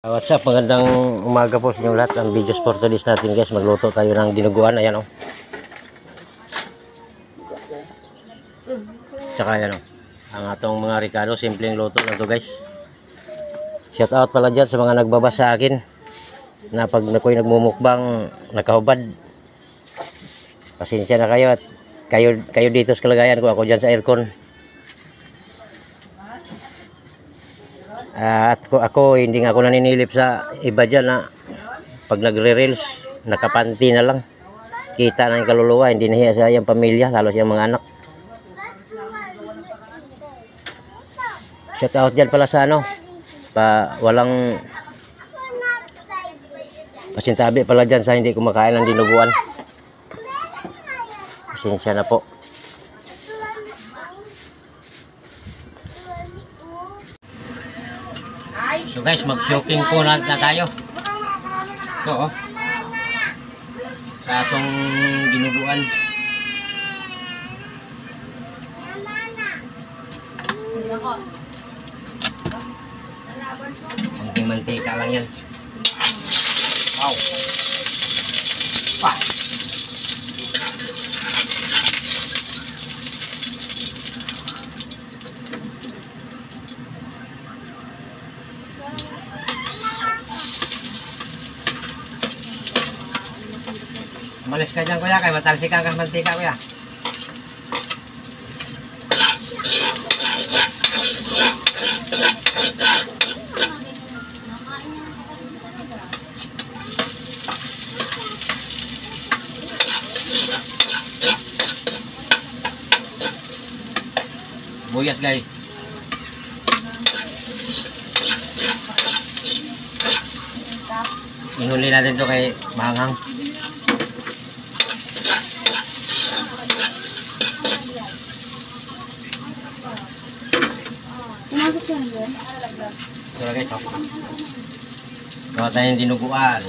What's up, magandang umaga po sa inyong lahat. Ang videos for today's natin guys, magluto tayo ng dinuguan. Ayan o. Tsaka ayan o, ang atong mga Ricardo, simpleng luto lang to guys. Shout out pala dyan sa mga nagbaba sa akin na pag ako'y nagmumukbang nakahubad. Pasensya na kayo at kayo dito sa kalagayan ko, ako dyan sa aircon. At ako hindi nga ako naninilip sa iba dyan na pag nagre-reels nakapanti na lang, kita na yung kaluluwa, hindi nahiya sa iyang pamilya, lalo sa iyang mga anak. Shout out dyan pala sa ano, walang pasintabi pala dyan sa hindi kumakain ng dinuguan. Pasensya na po. So guys, mag-shopping po na tayo. Ito oh, sa atong dinuguan. Konting mantika lang yan. Wow. Wah. Malis ka dyan kuya, kaya matalsikan ka ng mantika kuya. Buyas guys. Ihuli natin to kay mahanghang. Ito guys, oh. Gawa tayong dinuguan.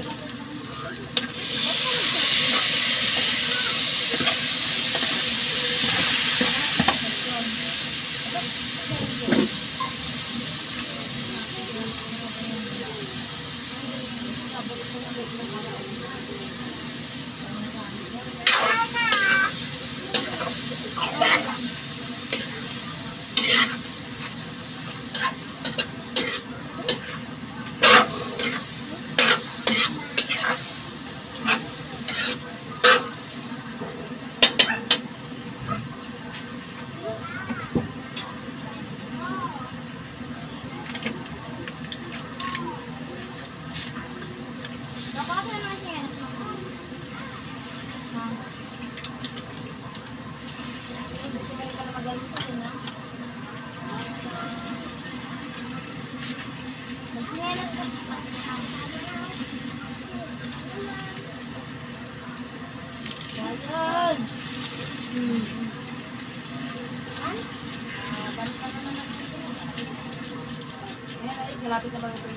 Malapit na ba ito?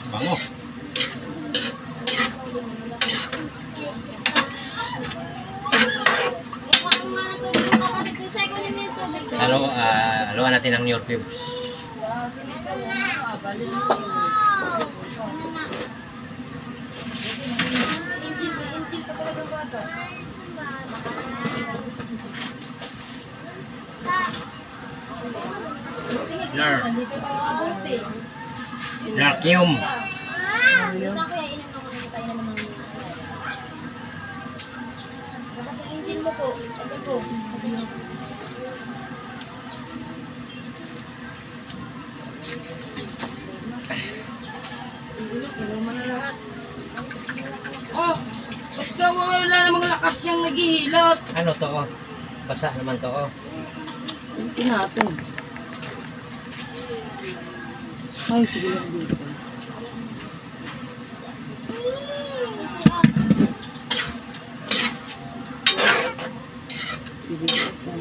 Bango. Haluan natin ang New cubes. Vacuum. Oh, basta wala namang lakas yung naghihilot. Ano to oh? Basa naman to oh. Ito natin. Ay, sige lang dito. Ibigas natin.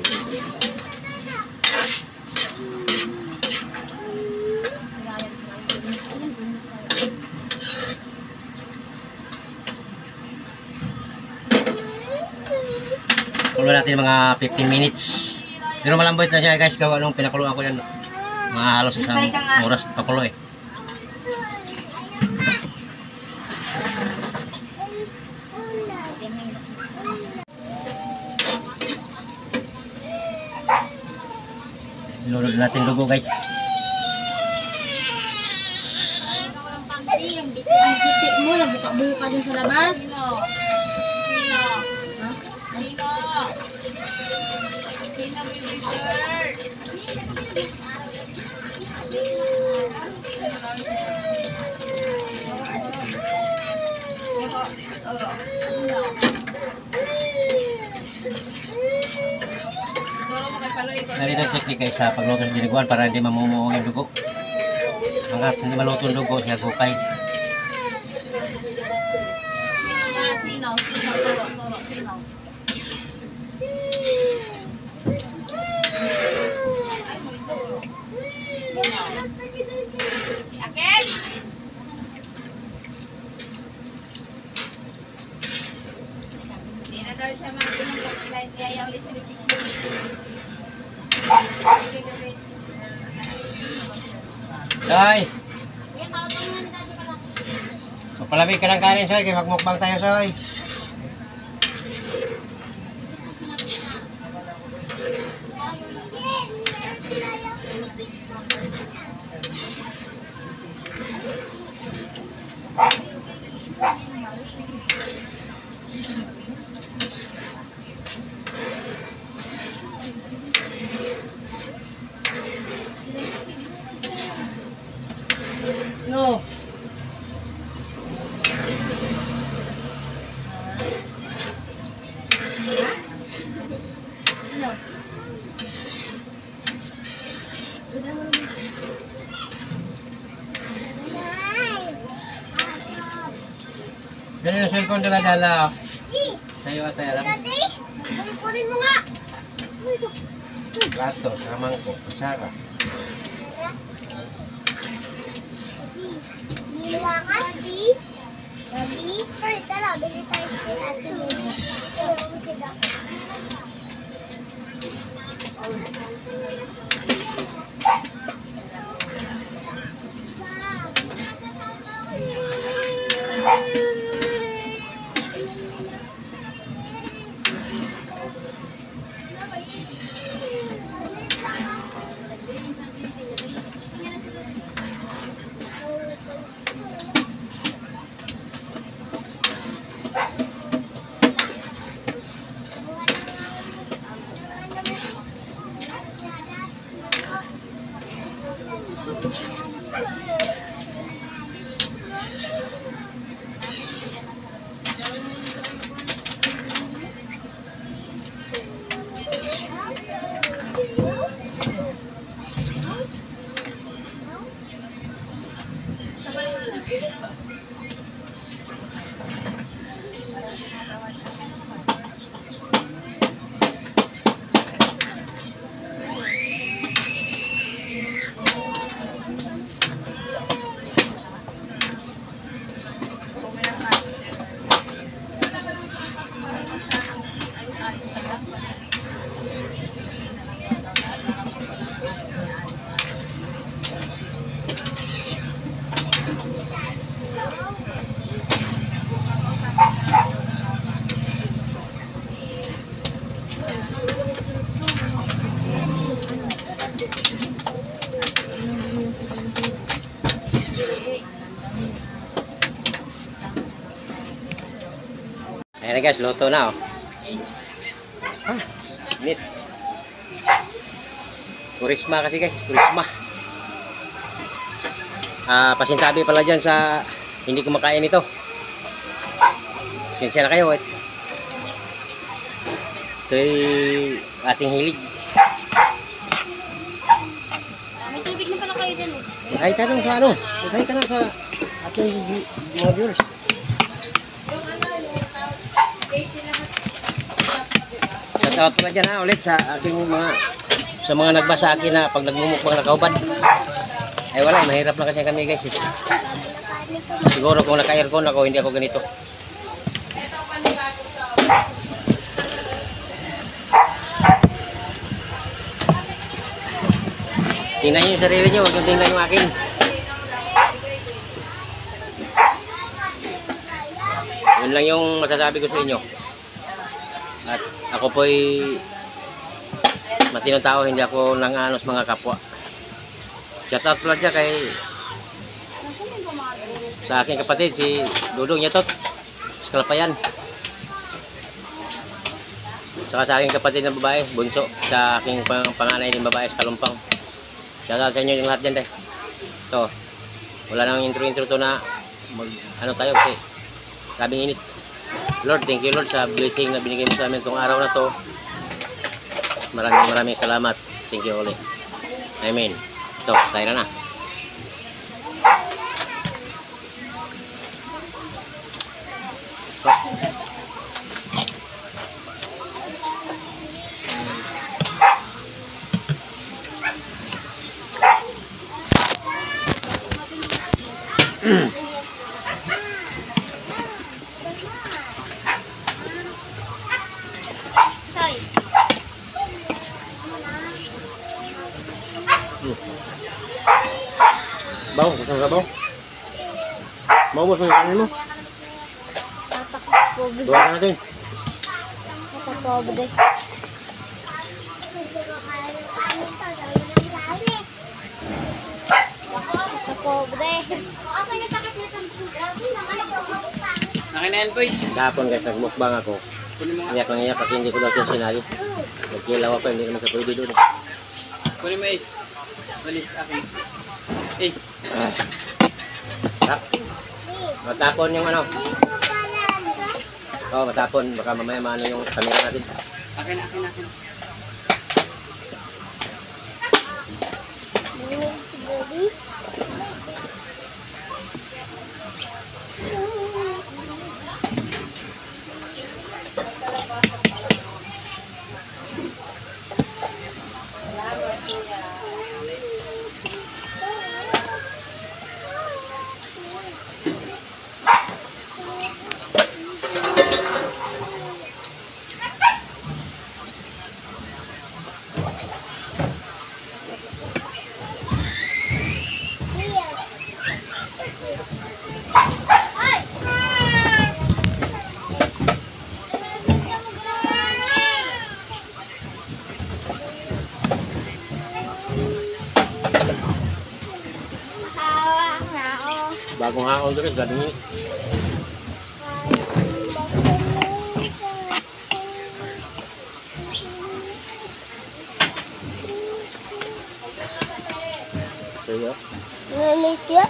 Kulo natin mga 15 minutes. Pero malambot na siya guys, gawa nung pinakuluan ko yan. Mga halos isang oras pakulo eh. Ilulog natin dugo guys. Ang titik mo, nagbuka-buka dun sa labas. Narito ang teknik guys sa pagluto ng diniguan para hindi mamumuong yung dugo. Hanggat hindi maluto yung dugo, siya gukay. Sinaw, turo. Akin? Hindi na daw siya magpinong kahit kaya ulit sa Soy! Mapalamig ka ng kanin Soy, kaya magmukbang tayo Soy. No. Ganun yung cellphone dala-dala. Sa'yo at tayo lang. Kunin mo nga. Plato, samang ko, kutsara. Daddy? Daddy? Sorry, tara. Bili tayo kay Ate Mimi. Turo mo si Doc. Ayan na guys, luto na oh. Ah, init. Kurisma kasi guys, kurisma. Pasintabi pala dyan sa hindi kumakain ito. Pasensya na kayo. Ito'y ating hilig. May tubig na pala kayo dyan eh. Ay, tanong sa ano? Ay, tanong sa ating mga viewers. Shout out pala dyan ha, ulit sa aking mga nagbasa akin na pag nagmumukbang nakaubad. Ay wala, mahirap na kasi kami guys. Siguro kung naka-aircon ako, hindi ako ganito. Tingnan nyo yung sarili nyo, huwag yung tingnan yung akin. Yun lang yung masasabi ko sa inyo. At ako po'y matinong tao, hindi ako nanganos mga kapwa. Shoutout pala dyan kay sa aking kapatid, si Dudong Yatot, sa Kalapayan. Saka sa aking kapatid na babae, Bunso, sa aking panganay din babae sa Kalumpang. Shoutout sa inyo yung lahat dyan. Ito, wala nang intro to na ano tayo kasi sabing init. Lord, thank you Lord sa blessing na binigay mo sa amin itong araw na to. Maraming salamat. Thank you ulit. Amen. Ito, tayo na. Bau, kusang sabaw. Maubos mo yung kanin mo. Dua ka natin. Pobre. Pobre. Akin na yan, boy. Kahapon guys, nagmukbang ako. Iyak lang iyak kasi hindi ko daw siya sinali. Nagkilaw ako, hindi naman sa pwede doon. Kunin mo, Ace. Walis, akin. Ace. Matapon yung ano. Oo, matapon. Baka mamaya maano yung camera natin. Akin. Bagong hakon doon guys, galing yun. Kaya? Malaysia.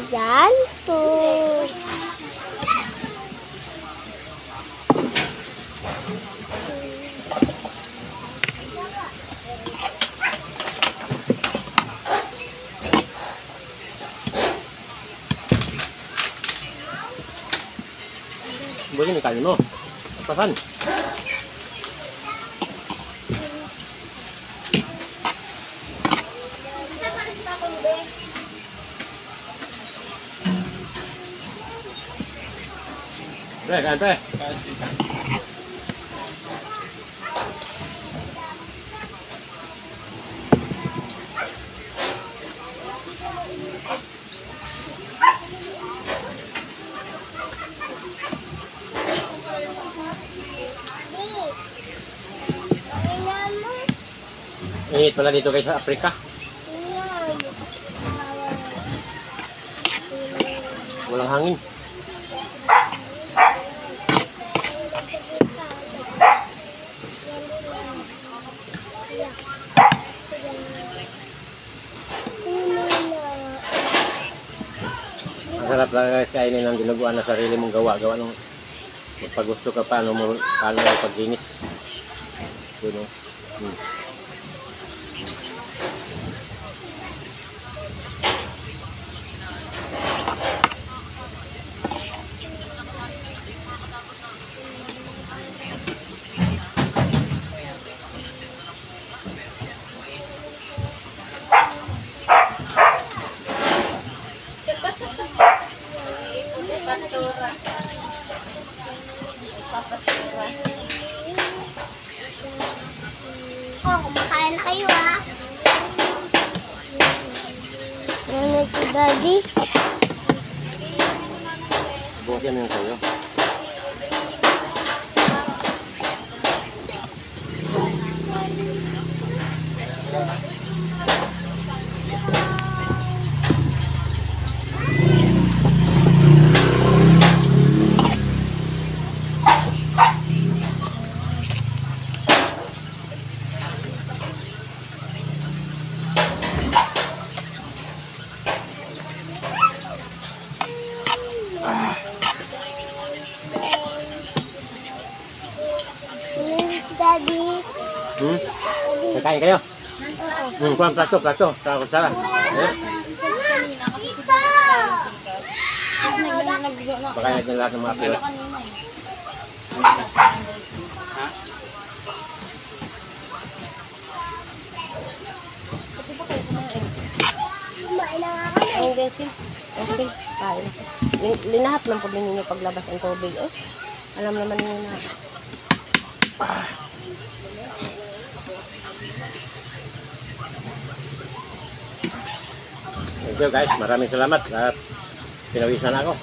Jantung. Boleh nih kali mo. Pasan. Kan, Pre. Init pala dito guys sa Africa. Yan. Walang hangin. Masarap lang guys kainin ng dinuguan na sarili mong gawa nung magpagusto ka paano paglinis. Yun, oh. Oh, kumakain na kayo ah. Ano si Daddy? Bukas yan sa'yo. Daddy. Kakain kayo? Kulang plato. Kutsara. Tita! Pakain natin lahat ng mga pilot. Ha? Kumain na nga kami. Ang besin. Okay, kain. Linahat lang po din ninyo paglabas ang tubig. Eh. Alam naman ninyo na. Thank you guys. Maraming salamat. At pinawisan ako.